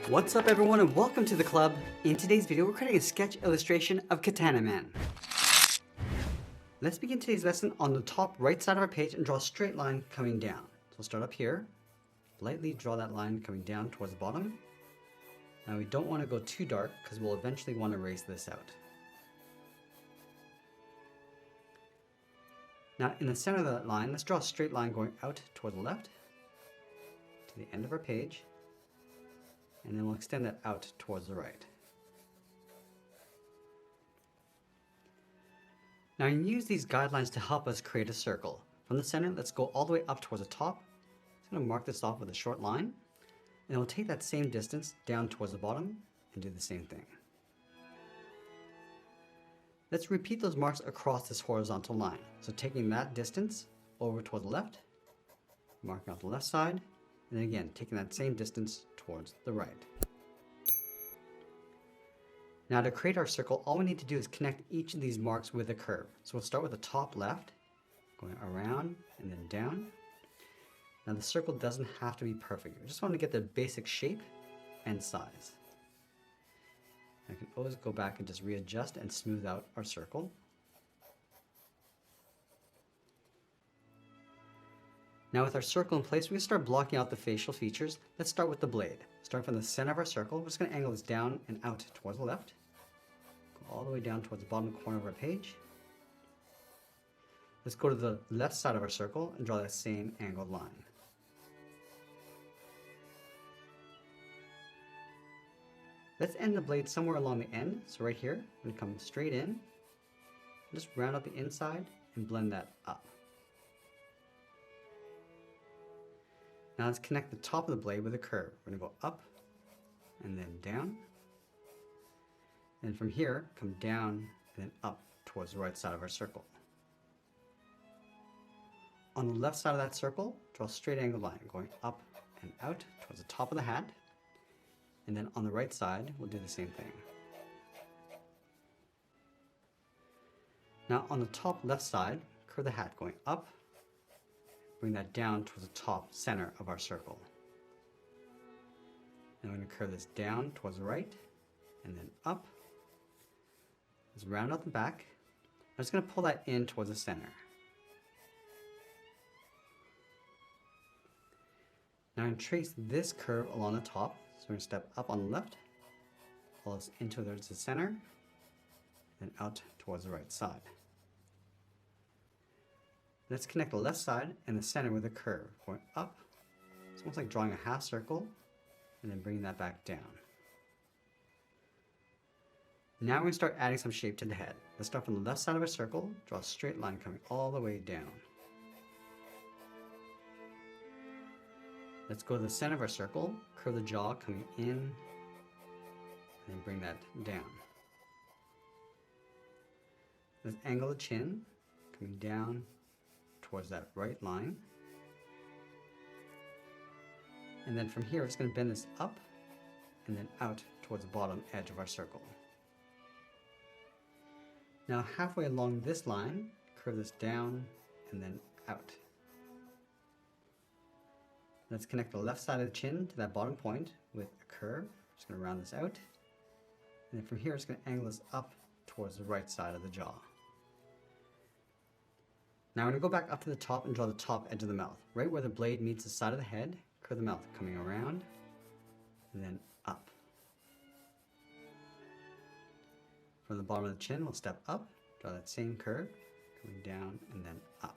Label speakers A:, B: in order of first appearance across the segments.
A: What's up everyone and welcome to the club. In today's video we're creating a sketch illustration of Katana Man. Let's begin today's lesson on the top right side of our page and draw a straight line coming down. So we'll start up here, lightly draw that line coming down towards the bottom. Now we don't want to go too dark because we'll eventually want to erase this out. Now in the center of that line, let's draw a straight line going out toward the left to the end of our page. And then we'll extend that out towards the right. Now you can use these guidelines to help us create a circle. From the center, let's go all the way up towards the top. I'm going to mark this off with a short line. And we'll take that same distance down towards the bottom and do the same thing. Let's repeat those marks across this horizontal line. So taking that distance over toward the left, marking out the left side, and then again, taking that same distance towards the right. Now to create our circle, all we need to do is connect each of these marks with a curve. So we'll start with the top left, going around and then down. Now the circle doesn't have to be perfect. We just want to get the basic shape and size. I can always go back and just readjust and smooth out our circle. Now with our circle in place, we can start blocking out the facial features. Let's start with the blade. Start from the center of our circle. We're just going to angle this down and out towards the left. Go all the way down towards the bottom corner of our page. Let's go to the left side of our circle and draw that same angled line. Let's end the blade somewhere along the end. So right here, I'm going to come straight in. Just round out the inside and blend that up. Now let's connect the top of the blade with a curve. We're going to go up and then down. And from here, come down and then up towards the right side of our circle. On the left side of that circle, draw a straight angled line going up and out towards the top of the hat. And then on the right side, we'll do the same thing. Now on the top left side, curve the hat going up. Bring that down towards the top center of our circle. And we're going to curve this down towards the right and then up. Let's round out the back. I'm just going to pull that in towards the center. Now I'm going to trace this curve along the top. So we're going to step up on the left, pull this into the center, and out towards the right side. Let's connect the left side and the center with a curve going up. It's almost like drawing a half circle and then bringing that back down. Now we're going to start adding some shape to the head. Let's start from the left side of a circle, draw a straight line coming all the way down. Let's go to the center of our circle, curve the jaw coming in, and then bring that down. Let's angle the chin coming down towards that right line. And then from here, we're just going to bend this up and then out towards the bottom edge of our circle. Now halfway along this line, curve this down and then out. Let's connect the left side of the chin to that bottom point with a curve. Just going to round this out. And then from here, it's going to angle this up towards the right side of the jaw. Now I'm going to go back up to the top and draw the top edge of the mouth. Right where the blade meets the side of the head, curve the mouth coming around and then up. From the bottom of the chin, we'll step up, draw that same curve, coming down and then up.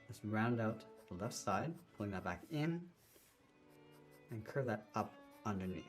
A: Let's round out the left side, pulling that back in, and curve that up underneath.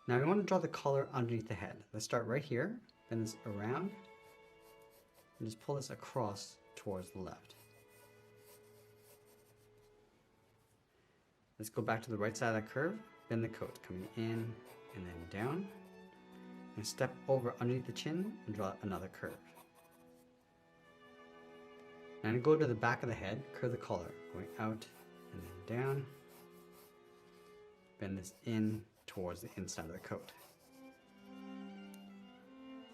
A: Now we want to draw the collar underneath the head. Let's start right here, bend this around, and just pull this across towards the left. Let's go back to the right side of that curve, bend the coat, coming in and then down, and step over underneath the chin and draw another curve. Now I'm going to go to the back of the head, curve the collar, going out and then down. Bend this in towards the inside of the coat.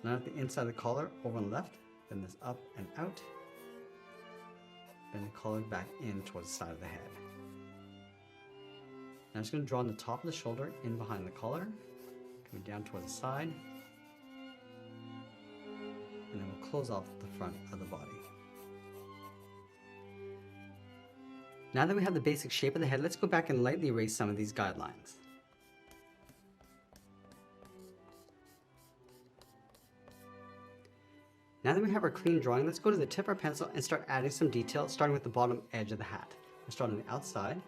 A: Now at the inside of the collar, over on the left, bend this up and out. Bend the collar back in towards the side of the head. Now I'm just going to draw on the top of the shoulder, in behind the collar, coming down towards the side, and then we'll close off the front of the body. Now that we have the basic shape of the head, let's go back and lightly erase some of these guidelines. Now that we have our clean drawing, let's go to the tip of our pencil and start adding some detail, starting with the bottom edge of the hat. We'll start on the outside.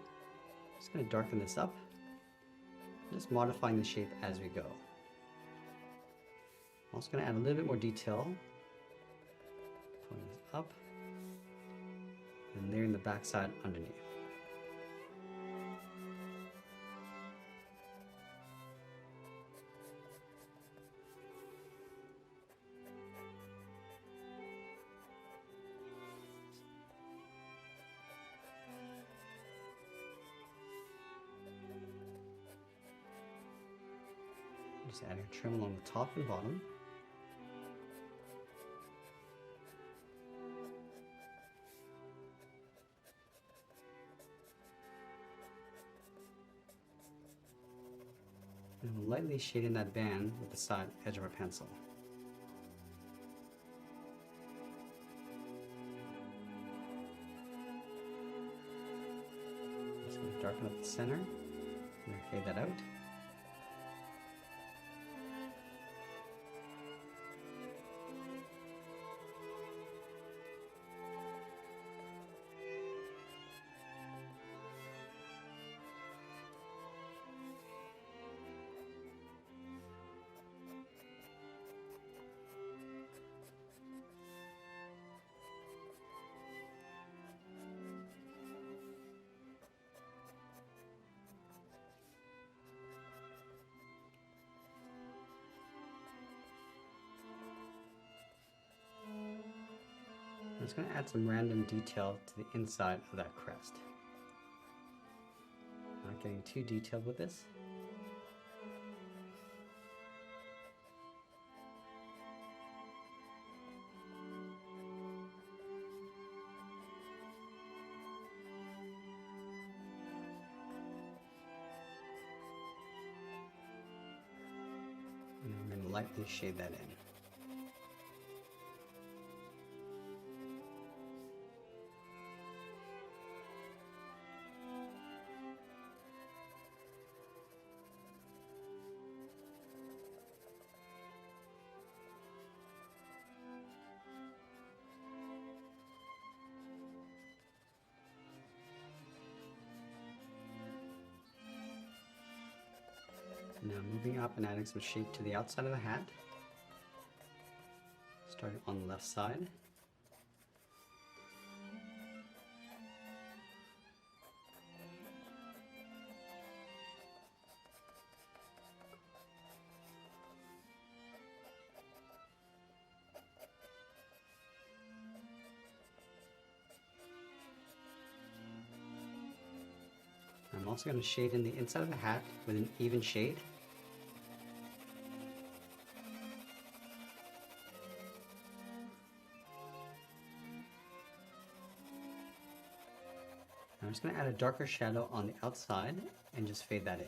A: Just going to darken this up, just modifying the shape as we go. I'm also going to add a little bit more detail, pulling this up, and layering the back side underneath. Just adding a trim along the top and bottom. And we'll lightly shade in that band with the side edge of our pencil. Just going to darken up the center and fade that out. I'm just going to add some random detail to the inside of that crest. Not getting too detailed with this. And I'm going to lightly shade that in. Now moving up and adding some shape to the outside of the hat, starting on the left side. I'm also going to shade in the inside of the hat with an even shade. I'm just going to add a darker shadow on the outside and just fade that in.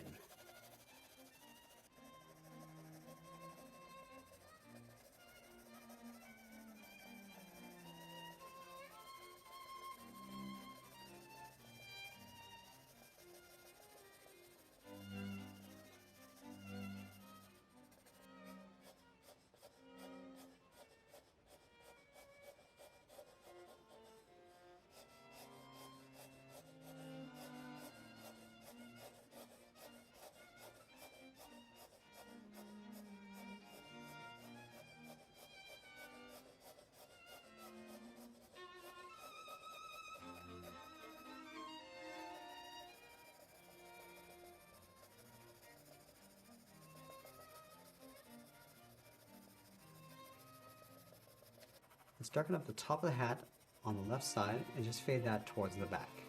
A: Let's darken up the top of the hat on the left side and just fade that towards the back.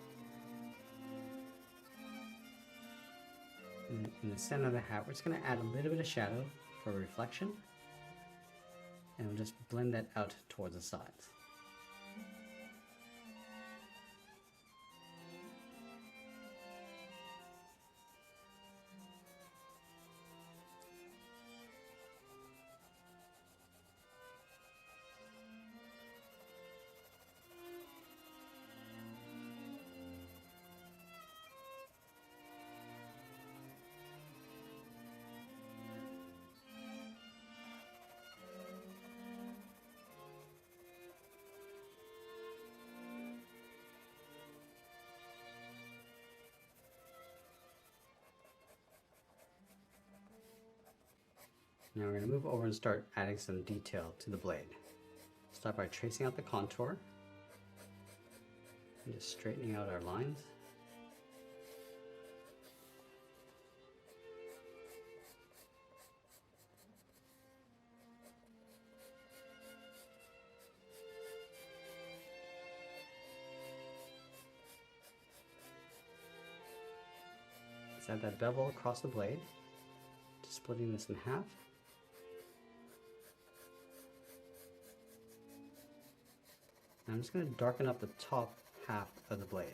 A: In the center of the hat, we're just going to add a little bit of shadow for reflection, and we'll just blend that out towards the sides. Now we're going to move over and start adding some detail to the blade. Start by tracing out the contour and just straightening out our lines. Let's add that bevel across the blade, just splitting this in half. And I'm just going to darken up the top half of the blade.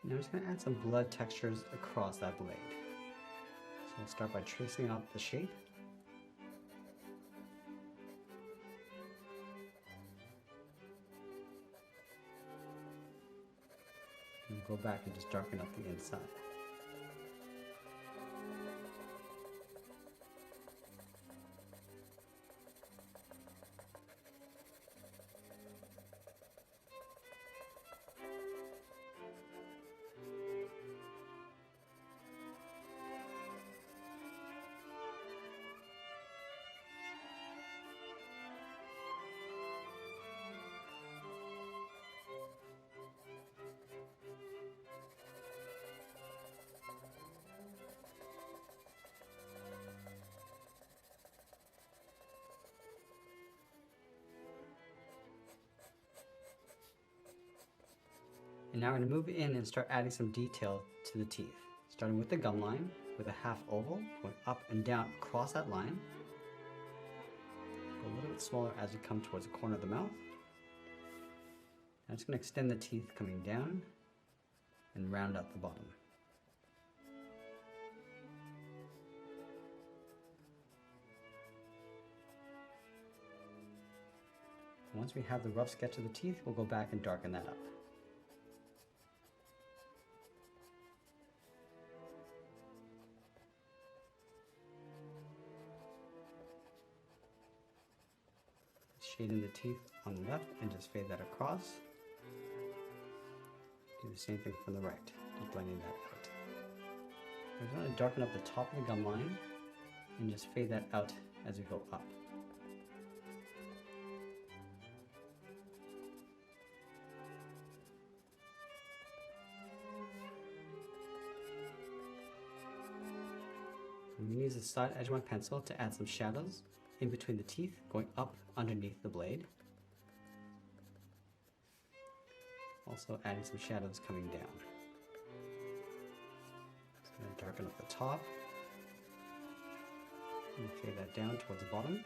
A: Now I'm just going to add some blood textures across that blade. So we'll start by tracing out the shape. And go back and just darken up the inside. And now we're going to move in and start adding some detail to the teeth, starting with the gum line with a half oval, going up and down across that line. Go a little bit smaller as you come towards the corner of the mouth. I'm just going to extend the teeth coming down and round out the bottom. Once we have the rough sketch of the teeth, we'll go back and darken that up. Shading the teeth on the left and just fade that across. Do the same thing from the right, just blending that out. We're going to darken up the top of the gum line and just fade that out as we go up. I'm going to use the side edge of my pencil to add some shadows in between the teeth, going up underneath the blade. Also adding some shadows coming down. So I'm going to darken up the top and fade that down towards the bottom.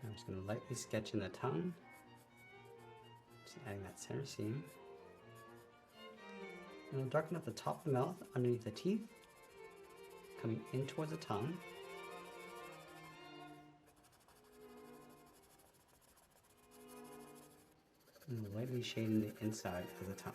A: I'm just going to lightly sketch in the tongue, just adding that center seam. And I'll darken up the top of the mouth underneath the teeth, coming in towards the tongue. And lightly shading the inside of the tongue.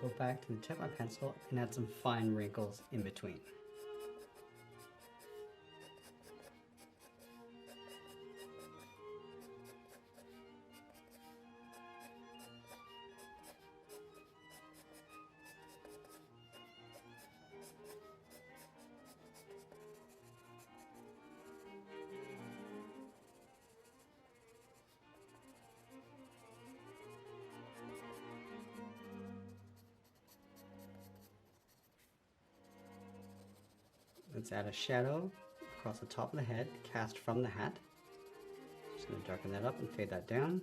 A: go back to the tip of my pencil and add some fine wrinkles in between. Let's add a shadow across the top of the head, cast from the hat. Just going to darken that up and fade that down.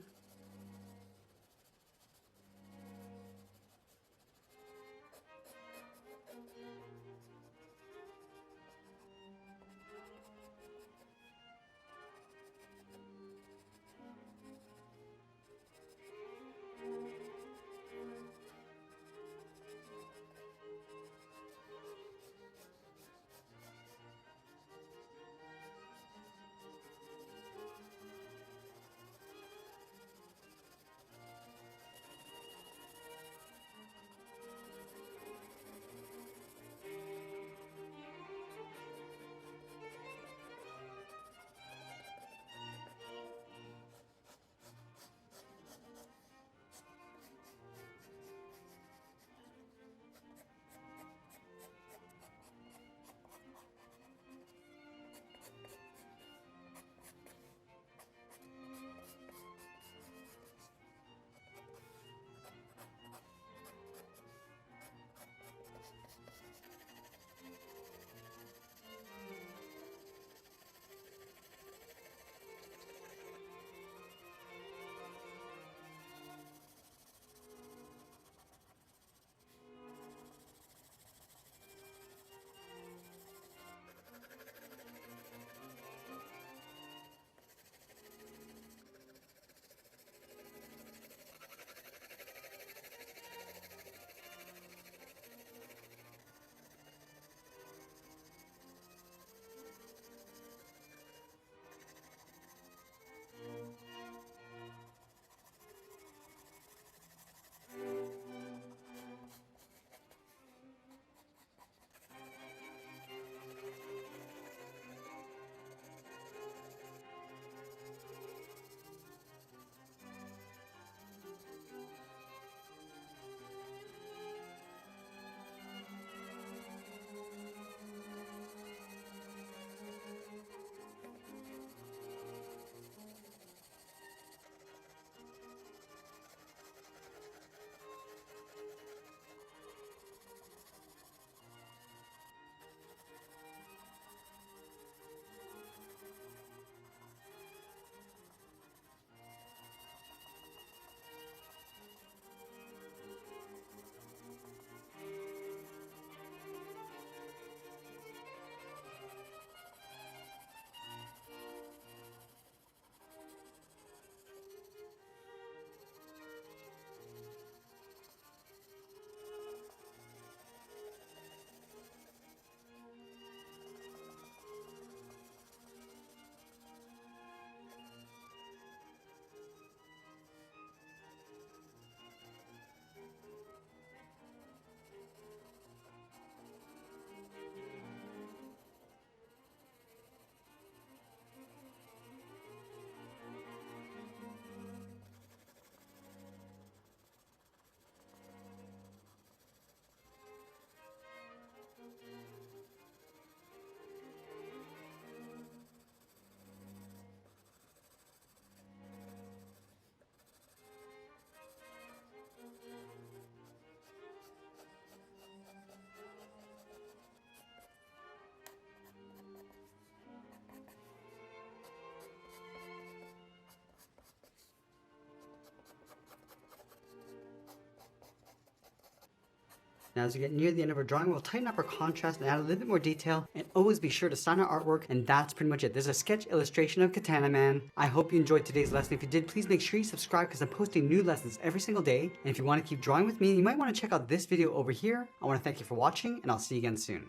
A: Now as we get near the end of our drawing, we'll tighten up our contrast and add a little bit more detail, and always be sure to sign our artwork, and that's pretty much it. This is a sketch illustration of Katana Man. I hope you enjoyed today's lesson. If you did, please make sure you subscribe because I'm posting new lessons every single day. And if you want to keep drawing with me, you might want to check out this video over here. I want to thank you for watching, and I'll see you again soon.